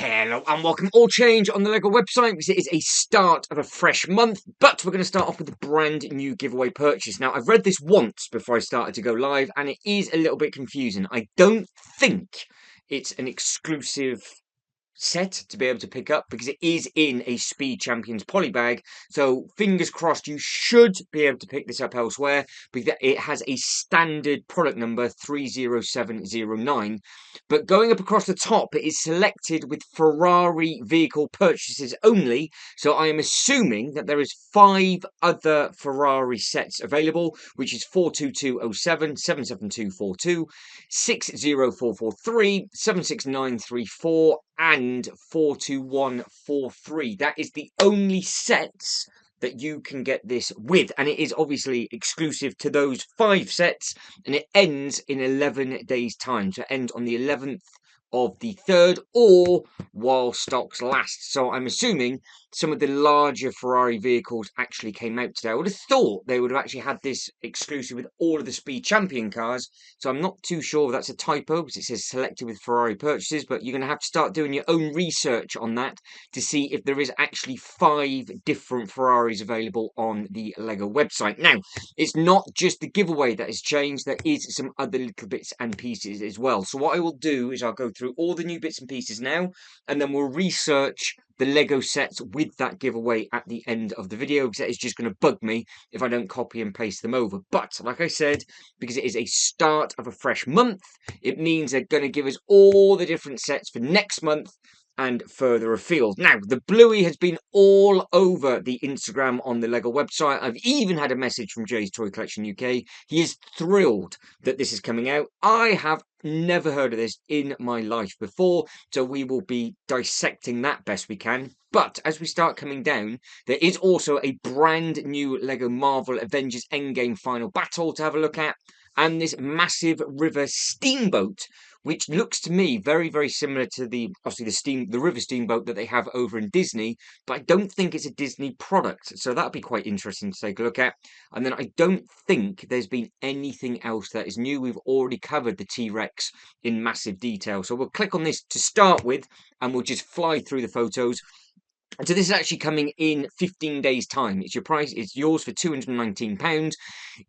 Hello and welcome. All change on the LEGO website because it is a start of a fresh month, but we're going to start off with a brand new giveaway purchase. Now, I've read this once before I started to go live, and it is a little bit confusing. I don't think it's an exclusive set to be able to pick up because it is in a Speed Champions polybag. So fingers crossed you should be able to pick this up elsewhere because it has a standard product number 30709. But going up across the top, it is selected with Ferrari vehicle purchases only. So I am assuming that there is 5 other Ferrari sets available, which is 42207, 77242, 60443, 76934, and 42143. That is the only sets that you can get this with, and it is obviously exclusive to those 5 sets, and it ends in 11 days time. So it ends on the 11th of the 3rd, or while stocks last. So I'm assuming some of the larger Ferrari vehicles actually came out today. I would have thought they would have actually had this exclusive with all of the Speed Champion cars. So I'm not too sure if that's a typo because it says selected with Ferrari purchases, but you're going to have to start doing your own research on that to see if there is actually 5 different Ferraris available on the LEGO website. Now, it's not just the giveaway that has changed. There is some other little bits and pieces as well. So what I will do is I'll go through all the new bits and pieces now, and then we'll research the LEGO sets with that giveaway at the end of the video, because that is just going to bug me if I don't copy and paste them over. But like I said, because it is a start of a fresh month, it means they're going to give us all the different sets for next month and further afield. Now, the Bluey has been all over the Instagram on the LEGO website. I've even had a message from Jay's Toy Collection UK. He is thrilled that this is coming out. I have never heard of this in my life before, so we will be dissecting that best we can. But as we start coming down, there is also a brand new LEGO Marvel Avengers Endgame Final Battle to have a look at, and this massive river steamboat, which looks to me very, very similar to the river steamboat that they have over in Disney, but I don't think it's a Disney product, so that'll be quite interesting to take a look at. And then I don't think there's been anything else that is new. We've already covered the T-Rex in massive detail, so we'll click on this to start with, and we'll just fly through the photos. So this is actually coming in 15 days' time. It's yours for £219.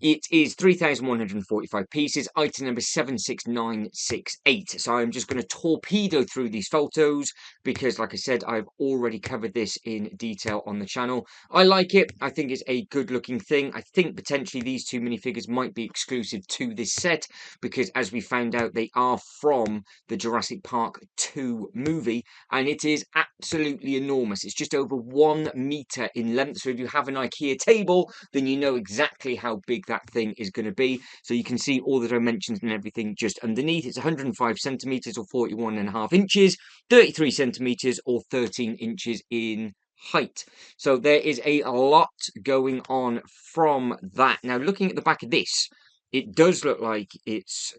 It is 3,145 pieces, item number 76968. So I'm just going to torpedo through these photos because, like I said, I've already covered this in detail on the channel. I like it. I think it's a good-looking thing. I think potentially these 2 minifigures might be exclusive to this set because, as we found out, they are from the Jurassic Park 2 movie, and it is absolutely enormous. It's just over 1 meter in length. So if you have an IKEA table, then you know exactly how big that thing is going to be. So you can see all the dimensions and everything just underneath. It's 105 centimeters or 41.5 inches, 33 centimeters or 13 inches in height. So there is a lot going on from that. Now, looking at the back of this, it does look like it's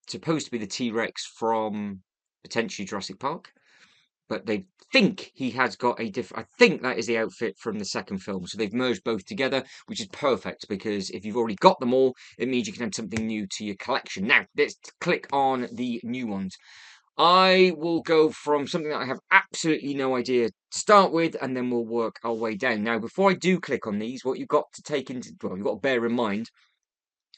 supposed to be the T-Rex from potentially Jurassic Park, but they think he has got a different. I think that is the outfit from the second film. So they've merged both together, which is perfect because if you've already got them all, it means you can add something new to your collection. Now, let's click on the new ones. I will go from something that I have absolutely no idea to start with, and then we'll work our way down. Now, before I do click on these, what you've got to you've got to bear in mind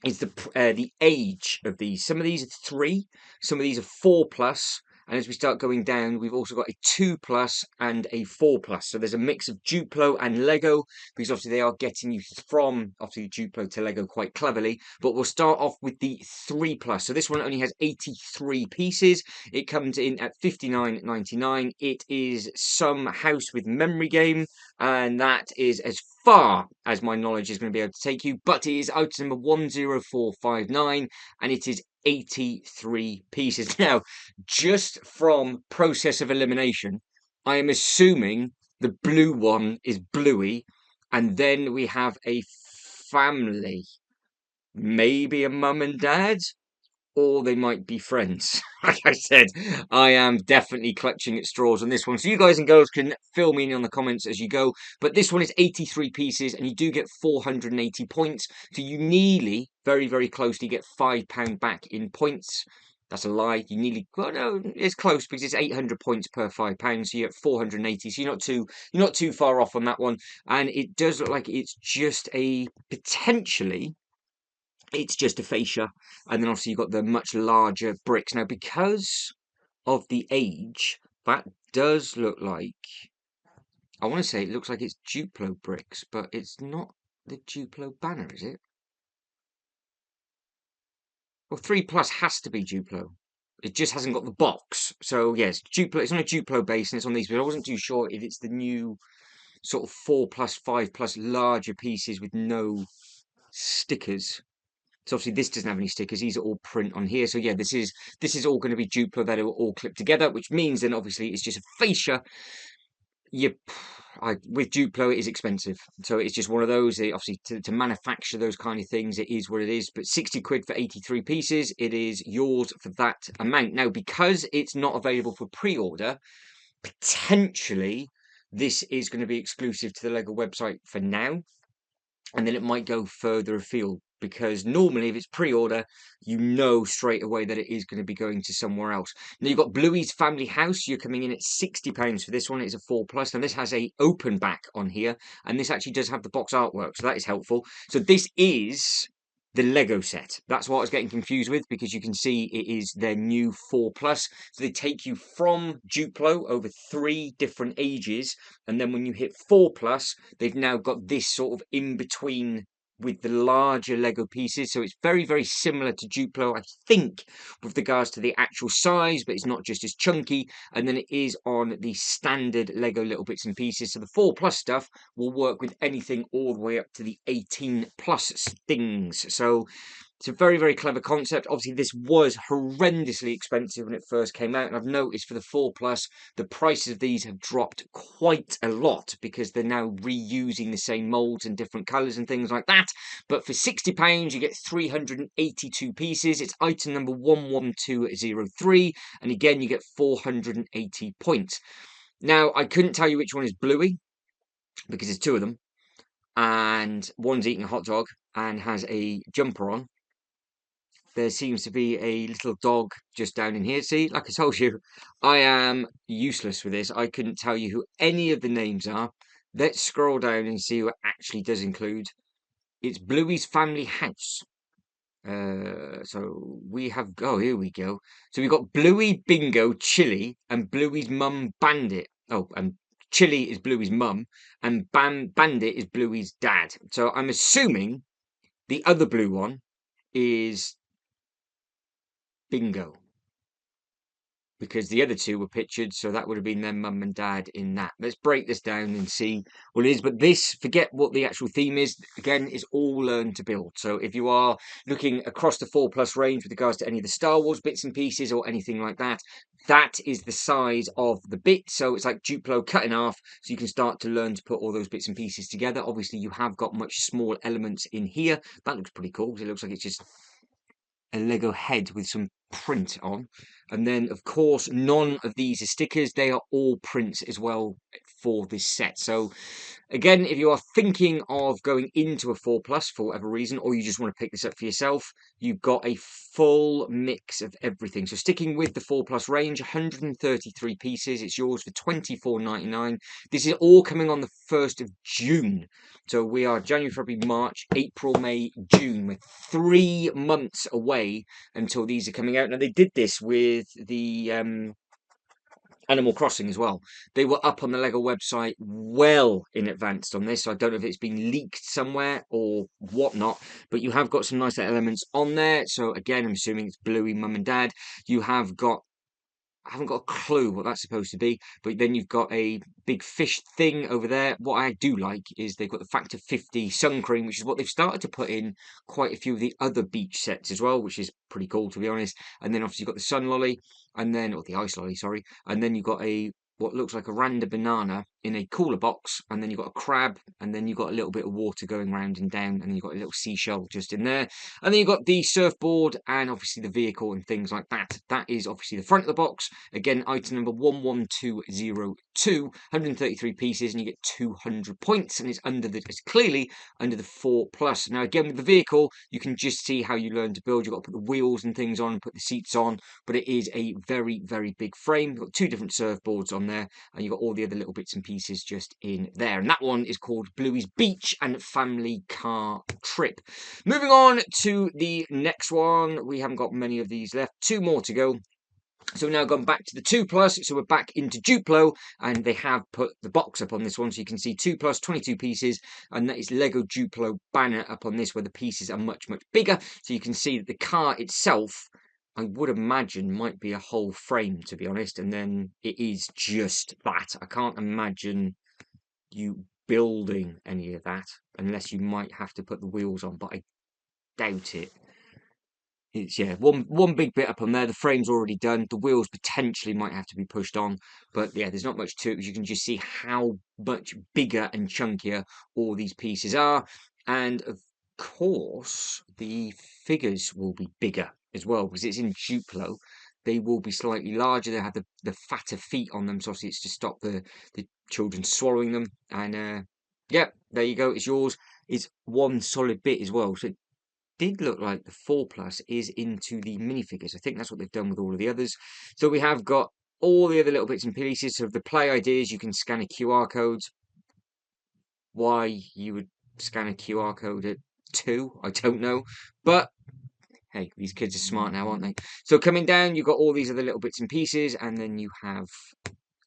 is the age of these. Some of these are 3, some of these are 4+. And as we start going down, we've also got a 2+ and a 4+. So there's a mix of Duplo and Lego, because obviously they are getting you from obviously Duplo to Lego quite cleverly. But we'll start off with the 3+. So this one only has 83 pieces. It comes in at $59.99. It is some house with memory game, and that is as far as my knowledge is going to be able to take you. But it is item number 10459, and it is 83 pieces. Now, just from process of elimination, I am assuming the blue one is Bluey, and then we have a family, maybe a mum and dad, or they might be friends. Like I said, I am definitely clutching at straws on this one. So you guys and girls can fill me in on the comments as you go. But this one is 83 pieces, and you do get 480 points. So you nearly, very, very closely get £5 back in points. That's a lie. You nearly, well, no, it's close because it's 800 points per £5, so you're at 480. So you're not too far off on that one. And it does look like it's just a potentially, it's just a fascia, and then obviously you've got the much larger bricks. Now, because of the age, that does look like, I want to say it looks like it's Duplo bricks, but it's not the Duplo banner, is it? Well, 3 Plus has to be Duplo. It just hasn't got the box. So yes, Duplo. It's on a Duplo base, and it's on these. But I wasn't too sure if it's the new sort of 4 Plus, 5 Plus larger pieces with no stickers. So obviously this doesn't have any stickers. These are all print on here. So yeah, this is all going to be Duplo that are all clipped together, which means then obviously it's just a fascia. You, with Duplo it is expensive, so it's just one of those. Obviously, to manufacture those kind of things, it is what it is. But 60 quid for 83 pieces, it is yours for that amount. Now, because it's not available for pre-order, potentially this is going to be exclusive to the Lego website for now, and then it might go further afield, because normally if it's pre-order, you know straight away that it is going to be going to somewhere else. Now you've got Bluey's Family House. You're coming in at £60 for this one. It's a 4 Plus. Now this has a open back on here, and this actually does have the box artwork, so that is helpful. So this is the Lego set. That's what I was getting confused with, because you can see it is their new 4 Plus. So they take you from Duplo over 3 different ages, and then when you hit 4 Plus, they've now got this sort of in between with the larger Lego pieces. So it's very, very similar to Duplo, I think, with regards to the actual size, but it's not just as chunky. And then it is on the standard Lego little bits and pieces. So the 4 Plus stuff will work with anything all the way up to the 18 Plus things. So it's a very, very clever concept. Obviously, this was horrendously expensive when it first came out, and I've noticed for the 4 Plus, the prices of these have dropped quite a lot because they're now reusing the same molds and different colours and things like that. But for £60, you get 382 pieces. It's item number 11203, and again, you get 480 points. Now, I couldn't tell you which one is Bluey because there's 2 of them, and one's eating a hot dog and has a jumper on. There seems to be a little dog just down in here. See, like I told you, I am useless with this. I couldn't tell you who any of the names are. Let's scroll down and see who it actually does include. It's Bluey's Family House. So we have, oh, here we go. So we've got Bluey, Bingo, Chili, and Bluey's mum, Bandit. Oh, and Chili is Bluey's mum, and Bandit is Bluey's dad. So I'm assuming the other blue one is Bingo, because the other 2 were pictured, so that would have been their mum and dad in that. Let's break this down and see what it is. But this, forget what the actual theme is. Again, is all learn to build. So if you are looking across the 4 Plus range with regards to any of the Star Wars bits and pieces or anything like that, that is the size of the bit. So it's like Duplo cut in half, so you can start to learn to put all those bits and pieces together. Obviously, you have got much small elements in here. That looks pretty cool, because it looks like it's just a Lego head with some print on. And then, of course, none of these are stickers. They are all prints as well for this set. So, again, if you are thinking of going into a 4 Plus for whatever reason, or you just want to pick this up for yourself, you've got a full mix of everything. So, sticking with the 4 Plus range, 133 pieces. It's yours for £24.99. This is all coming on the 1st of June. So we are January, February, March, April, May, June. We're 3 months away until these are coming out. Now, they did this with the Animal Crossing as well. They were up on the Lego website well in advance on this. So I don't know if it's been leaked somewhere or whatnot, but you have got some nice elements on there. So again, I'm assuming it's Bluey, Mum and Dad. You have got, I haven't got a clue what that's supposed to be, but then you've got a big fish thing over there. What I do like is they've got the Factor 50 sun cream, which is what they've started to put in quite a few of the other beach sets as well, which is pretty cool, to be honest. And then obviously you've got the sun lolly, and then, or the ice lolly, sorry, and then you've got a what looks like a random banana in a cooler box, and then you've got a crab, and then you've got a little bit of water going round and down, and then you've got a little seashell just in there, and then you've got the surfboard and obviously the vehicle and things like that. That is obviously the front of the box. Again, item number 11202, 133 pieces, and you get 200 points, and it's clearly under the 4 plus. Now again, with the vehicle, you can just see how you learn to build. You've got to put the wheels and things on and put the seats on, but it is a very, very big frame. You've got 2 different surfboards on there, and you've got all the other little bits and pieces just in there. And that one is called Bluey's Beach and Family Car Trip. Moving on to the next one. We haven't got many of these left. 2 more to go. So we've now gone back to the 2 plus, so we're back into Duplo, and they have put the box up on this one, so you can see 2 plus, 22 pieces, and that is Lego Duplo banner up on this, where the pieces are much, much bigger, so you can see that the car itself, I would imagine, might be a whole frame, to be honest, and then it is just that. I can't imagine you building any of that, unless you might have to put the wheels on, but I doubt it. It's one big bit up on there. The frame's already done. The wheels potentially might have to be pushed on, but yeah, there's not much to it. You can just see how much bigger and chunkier all these pieces are, and of course the figures will be bigger as well because it's in Duplo. They will be slightly larger. They have the fatter feet on them, so obviously it's to stop the children swallowing them. And yeah, there you go. It's yours. It's one solid bit as well. So did look like the 4 plus is into the minifigures. I think that's what they've done with all of the others. So we have got all the other little bits and pieces. So the play ideas, you can scan a QR code. Why you would scan a QR code at 2, I don't know. But hey, these kids are smart now, aren't they? So coming down, you've got all these other little bits and pieces, and then you have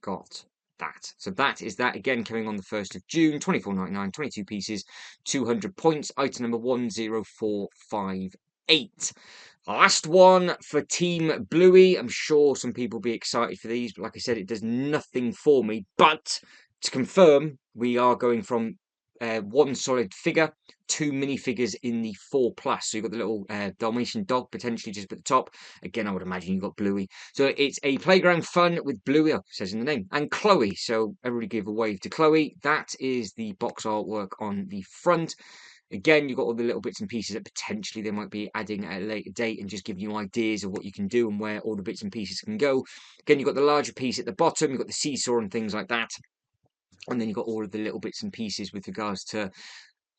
got that. So that is that again coming on the 1st of June, 24.99, 22 pieces, 200 points, item number 10458. Last one for Team Bluey. I'm sure some people will be excited for these, but like I said, it does nothing for me. But to confirm, we are going from one solid figure, 2 minifigures in the 4 plus. So you've got the little Dalmatian dog potentially just at the top. Again, I would imagine you've got Bluey. So it's a playground fun with Bluey, it says in the name, and Chloe. So everybody give a wave to Chloe. That is the box artwork on the front. Again, you've got all the little bits and pieces that potentially they might be adding at a later date and just giving you ideas of what you can do and where all the bits and pieces can go. Again, you've got the larger piece at the bottom, you've got the seesaw and things like that. And then you've got all of the little bits and pieces with regards to,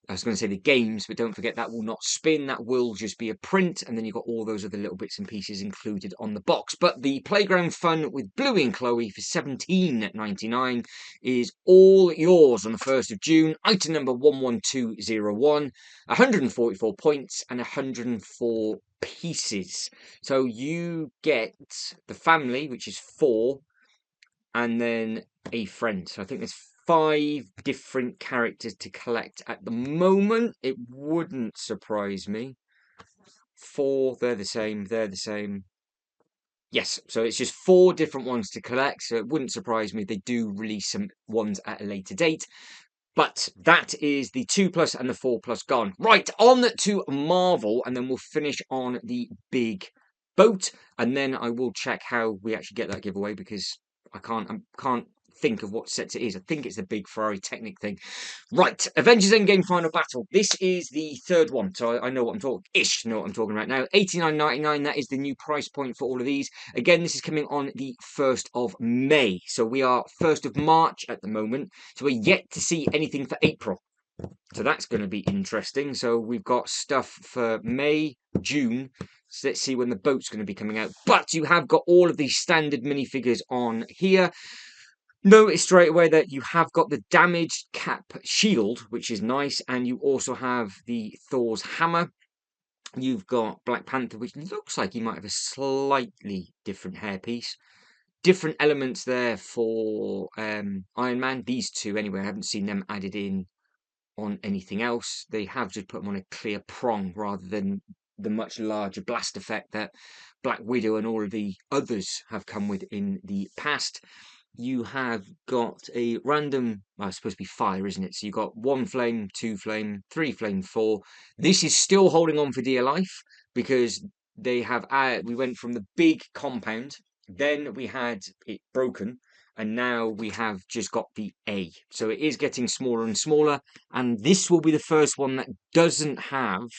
I was going to say the games, but don't forget that will not spin. That will just be a print. And then you've got all those other little bits and pieces included on the box. But the playground fun with Bluey and Chloe for £17.99 is all yours on the 1st of June. Item number 11201, 144 points and 104 pieces. So you get the family, which is 4, and then a friend. So I think there's 5 different characters to collect at the moment. It wouldn't surprise me. 4, they're the same, they're the same. Yes, so it's just 4 different ones to collect, so it wouldn't surprise me if they do release some ones at a later date. But that is the 2 plus and the 4 plus gone. Right, on to Marvel, and then we'll finish on the big boat, and then I will check how we actually get that giveaway because I can't think of what sets it is. I think it's the big Ferrari Technic thing. Right, Avengers Endgame Final Battle. This is the 3rd one, so I know what I'm talking about now. $89.99. That is the new price point for all of these. Again, this is coming on the 1st of May, so we are 1st of March at the moment. So we're yet to see anything for April. So that's going to be interesting. So we've got stuff for May, June. So let's see when the boat's going to be coming out. But you have got all of these standard minifigures on here. Notice straight away that you have got the damaged cap shield, which is nice. And you also have the Thor's hammer. You've got Black Panther, which looks like he might have a slightly different hairpiece. Different elements there for Iron Man. These 2 anyway. I haven't seen them added in on anything else. They have just put them on a clear prong rather than the much larger blast effect that Black Widow and all of the others have come with in the past. You have got a random, well, it's supposed to be fire, isn't it? So you've got 1 flame, 2 flame, 3 flame, 4. This is still holding on for dear life because they have, we went from the big compound, then we had it broken, and now we have just got the A. So it is getting smaller and smaller, and this will be the first one that doesn't have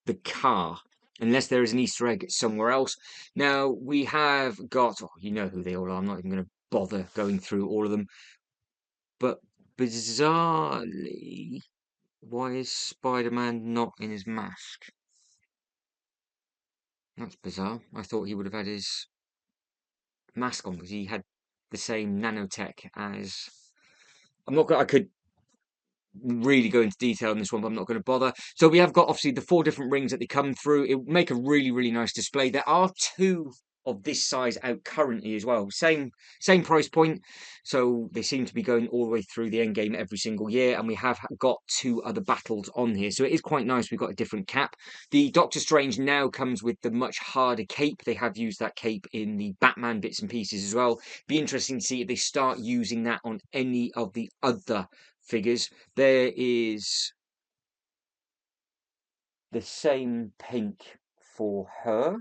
the car, unless there is an Easter egg somewhere else. Now, we have got, oh, you know who they all are, I'm not even going to bother going through all of them, but bizarrely, why is Spider-Man not in his mask? That's bizarre. I thought he would have had his mask on because he had the same nanotech as. I'm not. I could really go into detail on this one, but I'm not going to bother. So we have got obviously the 4 different rings that they come through. It make a really, really nice display. There are 2 of this size out currently as well. Same price point. So they seem to be going all the way through the end game every single year. And we have got 2 other battles on here. So it is quite nice. We've got a different cap. The Doctor Strange now comes with the much harder cape. They have used that cape in the Batman bits and pieces as well. Be interesting to see if they start using that on any of the other figures. There is the same pink for her.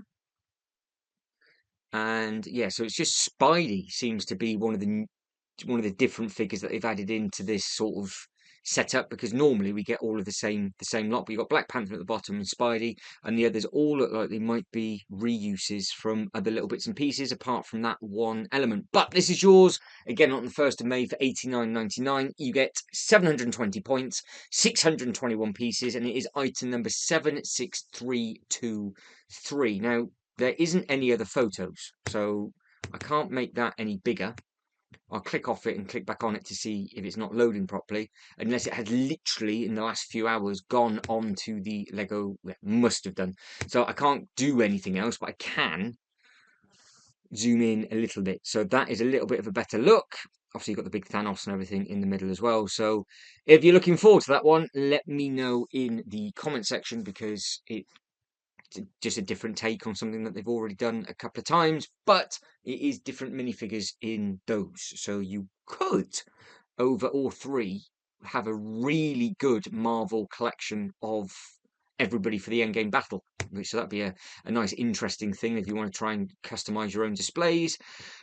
And yeah, so it's just Spidey seems to be one of the different figures that they've added into this sort of setup, because normally we get all of the same lot. But you've got Black Panther at the bottom and Spidey, and the others all look like they might be reuses from other little bits and pieces, apart from that one element. But this is yours again on the 1st of May for £89.99. You get 720 points, 621 pieces, and it is item number 76323. Now, there isn't any other photos, so I can't make that any bigger. I'll click off it and click back on it to see if it's not loading properly, unless it has literally in the last few hours gone on to the Lego. Well, must have done. So I can't do anything else, but I can zoom in a little bit. So that is a little bit of a better look. Obviously, you've got the big Thanos and everything in the middle as well. So if you're looking forward to that one, let me know in the comment section, because it's just a different take on something that they've already done a couple of times, but it is different minifigures in those. So you could, over all 3, have a really good Marvel collection of everybody for the Endgame battle. So that'd be a nice, interesting thing if you want to try and customize your own displays.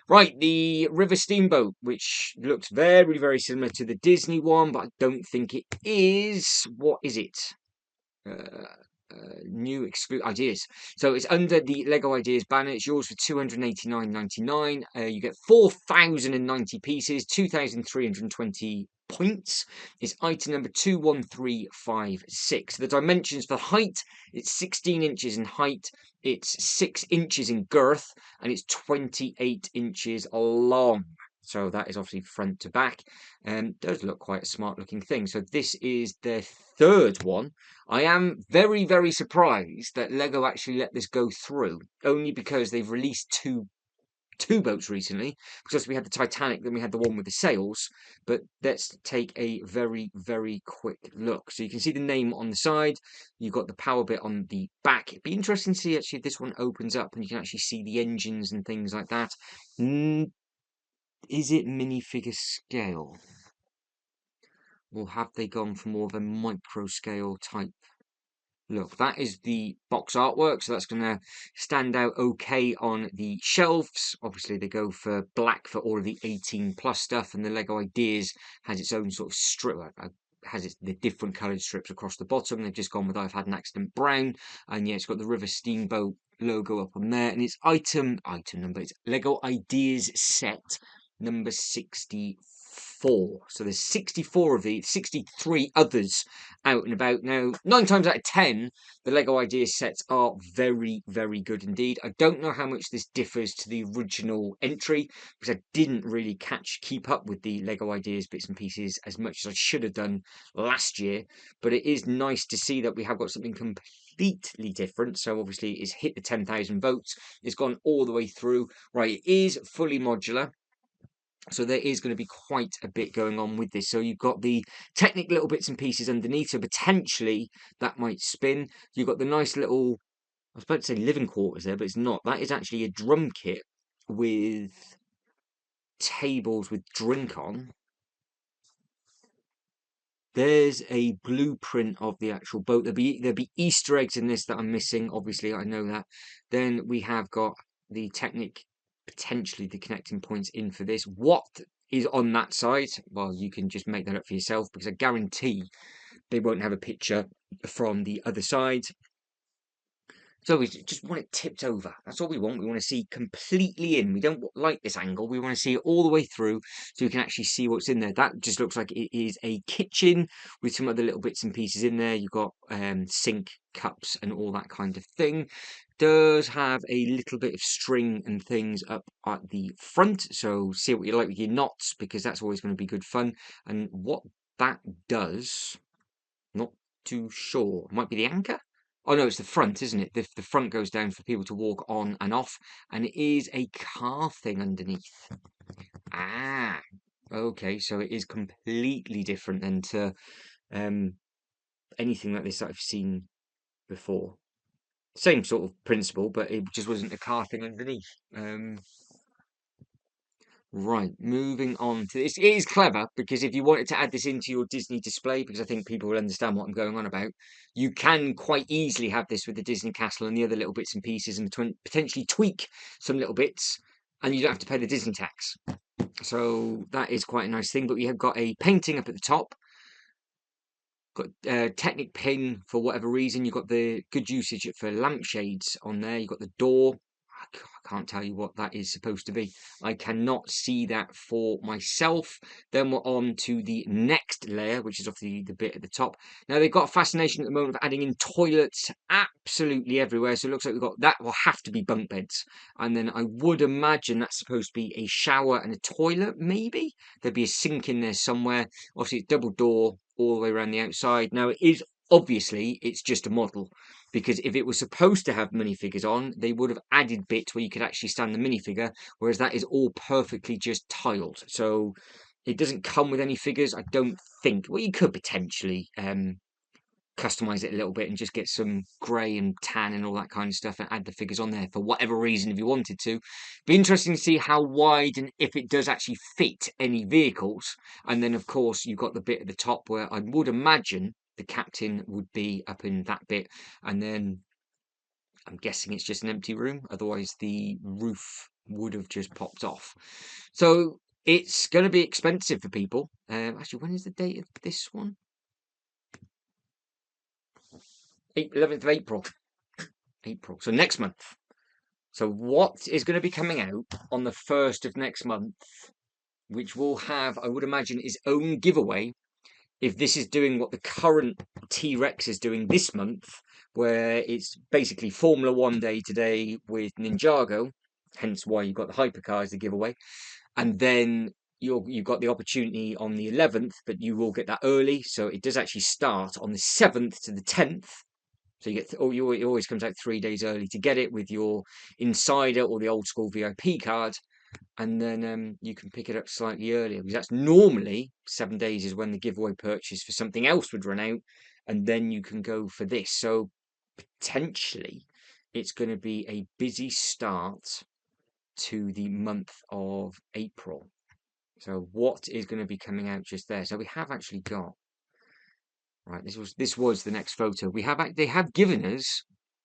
Right, the River Steamboat, which looks very, very similar to the Disney one, but I don't think it is. What is it? New exclusive ideas. So it's under the Lego Ideas banner. It's yours for £289.99. You get 4,090 pieces, 2,320 points. It's item number 21356. The dimensions for height, it's 16 inches in height, it's 6 inches in girth, and it's 28 inches long. So that is obviously front to back. Does look quite a smart looking thing. So this is their 3rd one. I am very, very surprised that Lego actually let this go through, only because they've released two boats recently. Because we had the Titanic, then we had the one with the sails. But let's take a very, very quick look. So you can see the name on the side. You've got the power bit on the back. It'd be interesting to see actually if this one opens up and you can actually see the engines and things like that. Is it minifigure scale? Or have they gone for more of a micro scale type look? That is the box artwork, so that's going to stand out okay on the shelves. Obviously, they go for black for all of the 18 plus stuff, and the Lego Ideas has its own sort of strip. Has the different coloured strips across the bottom. They've just gone with I've had an accident brown, and yeah, it's got the River Steamboat logo up on there, and it's item number. It's Lego Ideas set number 64. So there's 64 of these, 63 others out and about. Now, 9 times out of 10, the Lego Ideas sets are very, very good indeed. I don't know how much this differs to the original entry, because I didn't really keep up with the Lego Ideas bits and pieces as much as I should have done last year. But it is nice to see that we have got something completely different. So obviously it's hit the 10,000 votes. It's gone all the way through. Right, it is fully modular. So there is going to be quite a bit going on with this. So you've got the Technic little bits and pieces underneath. So potentially that might spin. You've got the nice little, I was about to say living quarters there, but it's not. That is actually a drum kit with tables with drink on. There's a blueprint of the actual boat. There'll be Easter eggs in this that I'm missing. Obviously, I know that. Then we have got the Technic potentially the connecting points in for this. What is on that side? Well, you can just make that up for yourself, because I guarantee they won't have a picture from the other side. So we just want it tipped over. That's all we want. We want to see completely in. We don't like this angle. We want to see it all the way through so we can actually see what's in there. That just looks like it is a kitchen with some other little bits and pieces in there. You've got sink, cups and all that kind of thing. Does have a little bit of string and things up at the front. So see what you like with your knots, because that's always going to be good fun. And what that does, not too sure. Might be the anchor? Oh no, it's the front, isn't it? The front goes down for people to walk on and off, and it is a car thing underneath. Ah, okay, so it is completely different than to anything like this that I've seen before. Same sort of principle, but it just wasn't a car thing underneath. Right, moving on to this. It is clever, because if you wanted to add this into your Disney display, because I think people will understand what I'm going on about, you can quite easily have this with the Disney Castle and the other little bits and pieces, and potentially tweak some little bits, and you don't have to pay the Disney tax. So that is quite a nice thing. But we have got a painting up at the top. Got a Technic pin for whatever reason. You've got the good usage for lampshades on there. You've got the door. I can't tell you what that is supposed to be. I cannot see that for myself. Then we're on to the next layer, which is obviously the bit at the top. Now, they've got a fascination at the moment of adding in toilets absolutely everywhere. So it looks like we've got that will have to be bunk beds. And then I would imagine that's supposed to be a shower and a toilet, maybe. There'd be a sink in there somewhere. Obviously, it's double door all the way around the outside. Now, it is obviously, it's just a model, because if it was supposed to have minifigures on, they would have added bits where you could actually stand the minifigure, whereas that is all perfectly just tiled. So it doesn't come with any figures, I don't think. Well, you could potentially customize it a little bit and just get some grey and tan and all that kind of stuff and add the figures on there for whatever reason if you wanted to. Be interesting to see how wide and if it does actually fit any vehicles. And then of course you've got the bit at the top where I would imagine the captain would be up in that bit, and then I'm guessing it's just an empty room, otherwise the roof would have just popped off. So it's going to be expensive for people. Actually, when is the date of this one? 11th of April. April. So next month. So what is going to be coming out on the 1st of next month, which will have, I would imagine, its own giveaway, if this is doing what the current T-Rex is doing this month, where it's basically Formula One day today with Ninjago, hence why you've got the hypercar as the giveaway, and then you've got the opportunity on the 11th, but you will get that early, so it does actually start on the 7th to the 10th. So you get, it always comes out 3 days early to get it with your insider or the old school VIP card, and then you can pick it up slightly earlier, because that's normally 7 days is when the giveaway purchase for something else would run out, and then you can go for this. So potentially it's going to be a busy start to the month of April. So what is going to be coming out just there? So we have actually got, right, this was the next photo. They have given us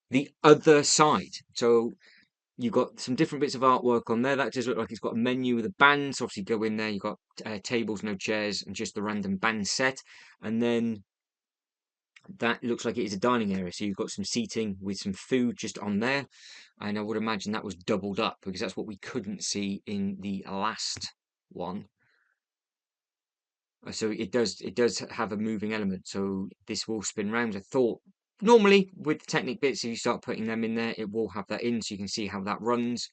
the other side. So you've got some different bits of artwork on there. That does look like it's got a menu with a band. So obviously go in there. You've got tables, no chairs, and just the random band set. And then that looks like it is a dining area. So you've got some seating with some food just on there. And I would imagine that was doubled up, because that's what we couldn't see in the last one. So it does have a moving element, so this will spin round. I thought normally with the Technic bits, if you start putting them in there, it will have that in, so you can see how that runs.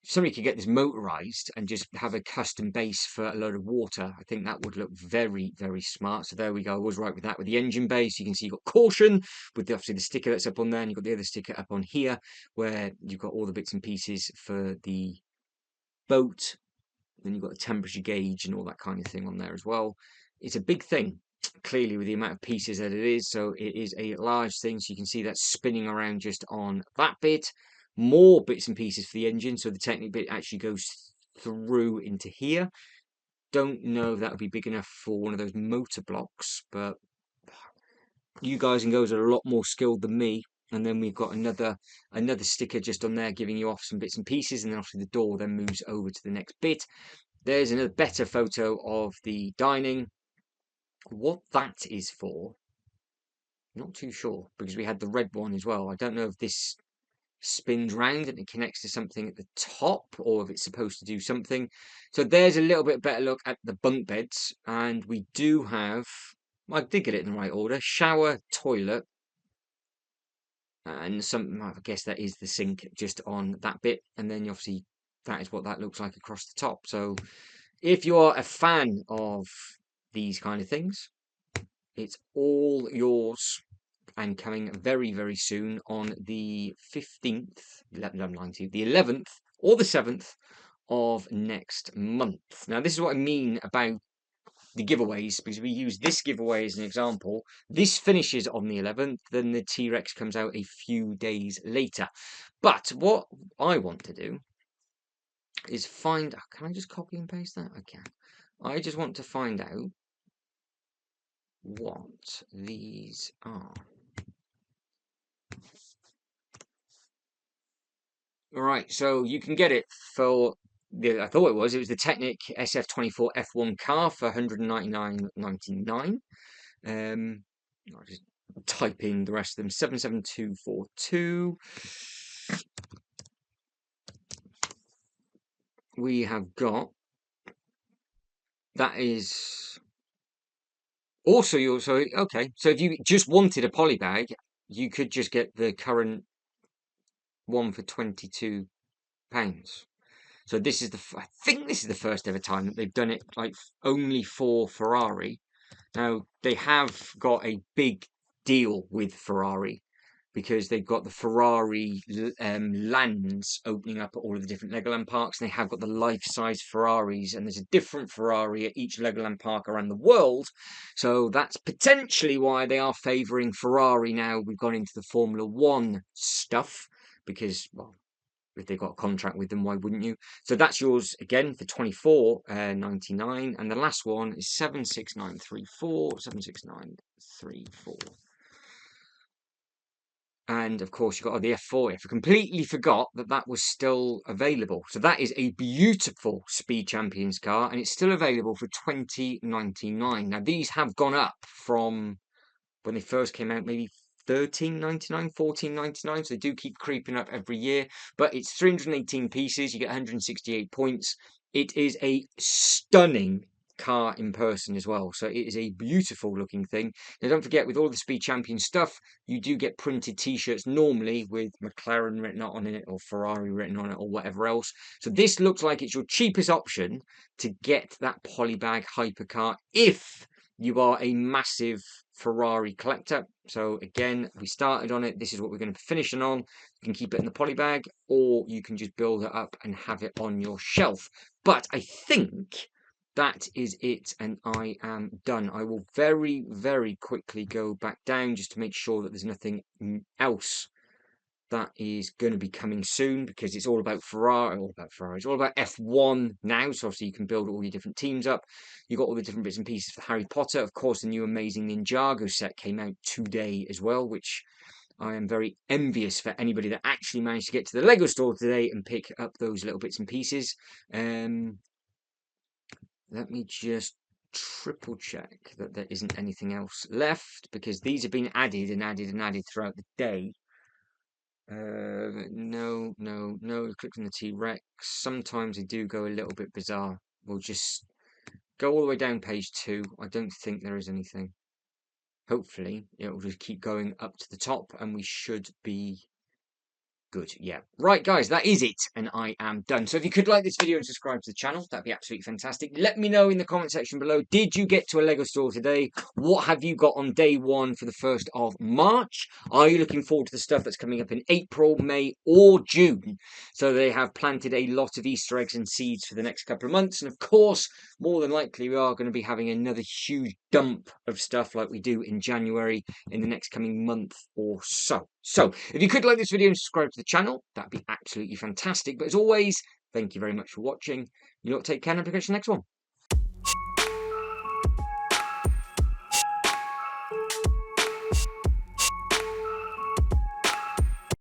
Somebody could get this motorized and just have a custom base for a load of water. I think that would look very, very smart. So there we go. I was right with that. With the engine base, you can see you've got caution with obviously the sticker that's up on there, and you've got the other sticker up on here where you've got all the bits and pieces for the boat. Then you've got the temperature gauge and all that kind of thing on there as well. It's a big thing, clearly, with the amount of pieces that it is. So it is a large thing. So you can see that spinning around just on that bit. More bits and pieces for the engine. So the Technic bit actually goes through into here. Don't know if that would be big enough for one of those motor blocks, but you guys and girls are a lot more skilled than me. And then we've got another sticker just on there giving you off some bits and pieces, and then obviously the door then moves over to the next bit. There's another better photo of the dining. What that is for, not too sure, because we had the red one as well. I don't know if this spins round and it connects to something at the top, or if it's supposed to do something. So there's a little bit better look at the bunk beds, and we do have, I did get it in the right order, shower, toilet, and some, I guess that is the sink just on that bit, and then obviously that is what that looks like across the top. So if you are a fan of these kind of things, it's all yours, and coming very, very soon on the 15th, 19th, the 11th or the 7th of next month. Now, this is what I mean about the giveaways, because we use this giveaway as an example. This finishes on the 11th, then the T-Rex comes out a few days later. But what I want to do is find, can I just copy and paste that? I can. I just want to find out what these are. All right, so you can get it for I thought it was the Technic SF24 F1 car for $199.99. I'll just type in the rest of them. 77242. We have got, that is also your, so okay. So if you just wanted a polybag, you could just get the current one for £22. So this is I think this is the first ever time that they've done it like only for Ferrari. Now they have got a big deal with Ferrari, because they've got the Ferrari lands opening up at all of the different Legoland parks, and they have got the life-size Ferraris, and there's a different Ferrari at each Legoland park around the world. So that's potentially why they are favouring Ferrari now. We've gone into the Formula One stuff, because, well, if they've got a contract with them, why wouldn't you? So that's yours again for $24.99, and the last one is 76934. 76934. And of course, you've got the F40. I completely forgot that that was still available. So that is a beautiful Speed Champions car, and it's still available for $20.99. Now these have gone up from when they first came out, maybe $13.99, $14.99. So they do keep creeping up every year. But it's 318 pieces. You get 168 points. It is a stunning car in person as well. So it is a beautiful looking thing. Now don't forget, with all the Speed Champion stuff, you do get printed t-shirts normally with McLaren written on it, or Ferrari written on it, or whatever else. So this looks like it's your cheapest option to get that polybag hypercar if you are a massive Ferrari collector. So again, we started on it. This is what we're going to be finishing on. You can keep it in the polybag, or you can just build it up and have it on your shelf. But I think that is it, and I am done. I will very, very quickly go back down just to make sure that there's nothing else that is going to be coming soon, because it's all about Ferrari, it's all about F1 now. So obviously you can build all your different teams up. You've got all the different bits and pieces for Harry Potter. Of course, the new Amazing Ninjago set came out today as well, which I am very envious for anybody that actually managed to get to the Lego store today and pick up those little bits and pieces. Let me just triple check that there isn't anything else left, because these have been added and added and added throughout the day. No. Click on the T-Rex. Sometimes they do go a little bit bizarre. We'll just go all the way down page 2. I don't think there is anything. Hopefully, it will just keep going up to the top, and we should be good. Yeah. Right, guys, that is it, and I am done. So if you could like this video and subscribe to the channel, that'd be absolutely fantastic. Let me know in the comment section below, did you get to a Lego store today? What have you got on day 1 for the 1st of March? Are you looking forward to the stuff that's coming up in April, May, or June? So they have planted a lot of Easter eggs and seeds for the next couple of months. And of course, more than likely, we are going to be having another huge dump of stuff like we do in January in the next coming month or so. So if you could like this video and subscribe to the channel, that'd be absolutely fantastic. But as always, thank you very much for watching. You lot take care, and I'll catch you next one.